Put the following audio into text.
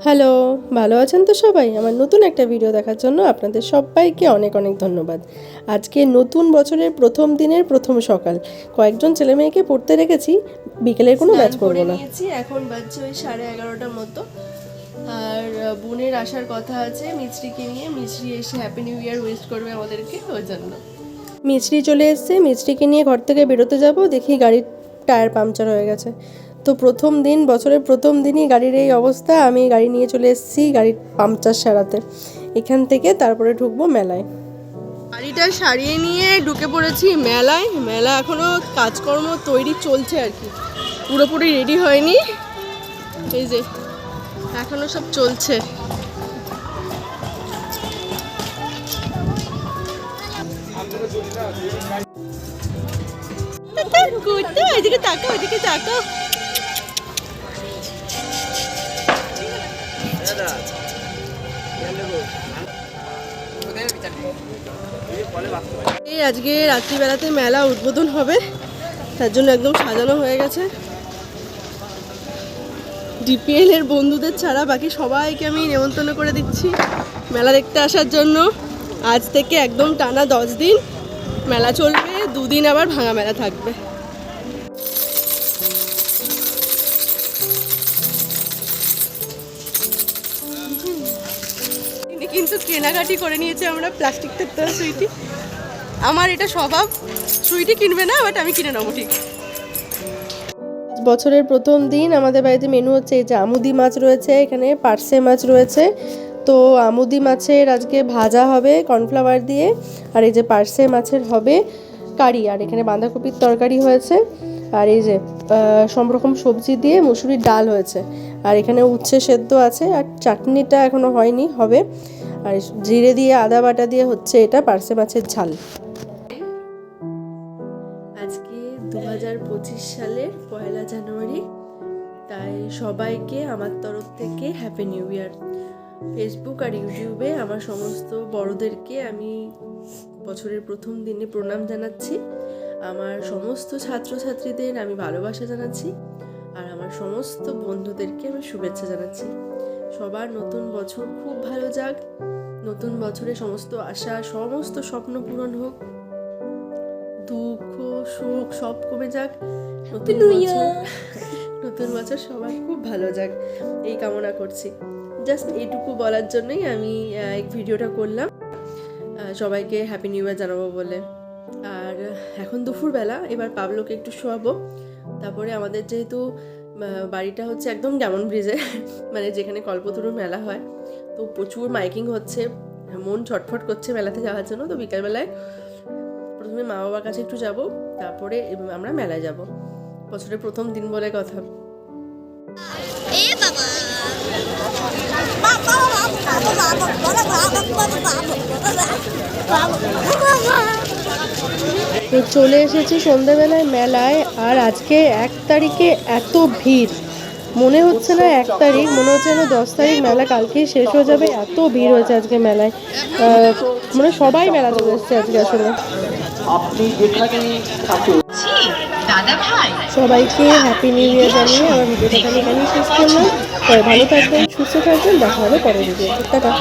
Hello, ভালো আছেন তো সবাই? আমার নতুন একটা ভিডিও দেখার জন্য আপনাদের সবাইকে অনেক অনেক ধন্যবাদ। আজকে নতুন বছরের প্রথম দিনের প্রথম সকাল। কয়েকজন ছেলেমেয়েকে পড়তে রেখেছি, বিকেলের কোনো ব্যাচ করবো না। এখন বাজছে ওই 11:30টার মতো। আর বোনের আসার কথা আছে মিছরিকে নিয়ে। মিছরি এসে হ্যাপি নিউ ইয়ার উইশ করবে আমাদেরকে, ওই জন্য। মিছরি চলে এসছে, মিছরিকে নিয়ে ঘর থেকে বেরোতে যাব, দেখি গাড়ির টায়ার পাংচার হয়ে গেছে। তো প্রথম দিন, বছরের প্রথম দিনই গাড়ির এই অবস্থা। আমি গাড়ি নিয়ে চলে এসেছি গাড়ির পাংচার সারাতে। এখান থেকে তারপরে ঢুকবো মেলায়। গাড়িটা সারিয়ে নিয়ে ঢুকে পড়েছি মেলায়। মেলা এখনও কাজকর্ম তৈরি চলছে আর কি, পুরোপুরি রেডি হয়নি। এই যে এখনও সব চলছে। এদিকে তাকাও, এদিকে তাকাও। এই আজকে রাত্রিবেলাতে মেলা উদ্বোধন হবে, তার জন্য একদম সাজানো হয়ে গেছে। ডিপিএল এর বন্ধুদের ছাড়া বাকি সবাইকে আমি নেমন্তন্ন করে দিচ্ছি মেলা দেখতে আসার জন্য। আজ থেকে একদম টানা 10 দিন মেলা চলবে, 2 দিন আবার ভাঙা মেলা থাকবে। কিন্তু কেনাকাটি করে নিয়েছে আমরা প্লাস্টিক থাকতে। সুইটি, আমার এটা স্বভাব, সুইটি কিনবে না, বাট আমি কিনে নেবো ঠিক। বছরের প্রথম দিন আমাদের বাড়িতে মেনু হচ্ছে এই যে আমুদি মাছ রয়েছে, এখানে পার্সে মাছ রয়েছে। তো আমুদি মাছের আজকে ভাজা হবে কর্নফ্লাওয়ার দিয়ে, আর এই যে পার্সে মাছের হবে কারি, আর এখানে বাঁধাকপির তরকারি হয়েছে, আর এই যে সব রকম সবজি দিয়ে মুসুরির ডাল হয়েছে, আর এখানে উচ্ছে সেদ্ধ আছে, আর চাটনিটা এখনো হয়নি, হবে। আর জিরে দিয়ে আদা বাটা দিয়ে হচ্ছে এটা পার্সে মাছের ঝাল। আজকে 2025 সালের 1 জানুয়ারি, তাই সবাইকে আমার তরফ থেকে হ্যাপি নিউ ইয়ার। ফেসবুক আর ইউটিউবে আমার সমস্ত বড়দেরকে আমি বছরের প্রথম দিনে প্রণাম জানাচ্ছি। আমার সমস্ত ছাত্রছাত্রীদের আমি ভালোবাসা জানাচ্ছি, আর আমার সমস্ত বন্ধুদেরকে আমি শুভেচ্ছা জানাচ্ছি। সবার নতুন বছর খুব ভালো যাক, নতুন বছরে সমস্ত আশা, সমস্ত স্বপ্ন পূরণ হোক, দুঃখ সুখ সব কমে যাক। নতুন বছর সবার খুব ভালো যাক, এই কামনা করছি। জাস্ট এইটুকু বলার জন্যই আমি এই ভিডিওটা করলাম, সবাইকে হ্যাপি নিউ ইয়ার জানাবো বলে। আর এখন দুপুরবেলা, এবার পাবলোকে একটু শোয়াবো। তারপরে আমাদের যেহেতু বাড়িটা হচ্ছে একদম ডায়মন্ড ব্রিজে, মানে যেখানে কল্পতরু মেলা হয়, তো প্রচুর মাইকিং হচ্ছে, মন ছটফট করছে মেলাতে যাওয়ার জন্য। তো বিকালবেলায় প্রথমে মা বাবার কাছে একটু যাব, তারপরে আমরা মেলায় যাব। বছরের প্রথম দিন বলে কথা। তো চলে এসেছি সন্ধ্যাবেলায় মেলায়, আর আজকে 1 তারিখে এত ভিড়, মনে হচ্ছে না 1 তারিখ, মনে হচ্ছে যেন 10 তারিখ মেলা কালকেই শেষ হয়ে যাবে। এত ভিড় হয়েছে আজকে মেলায়, মানে সবাই মেলা চলে এসছে আজকে। আসলে সবাইকে হ্যাপি নিউ ইয়ার জানিয়ে আমার ভিডিওটা আমি এখানেই শেষ করলাম। সবাই ভালো থাকবেন, সুস্থ থাকবেন, দেখা হবে পরের ভিডিও। টাটা।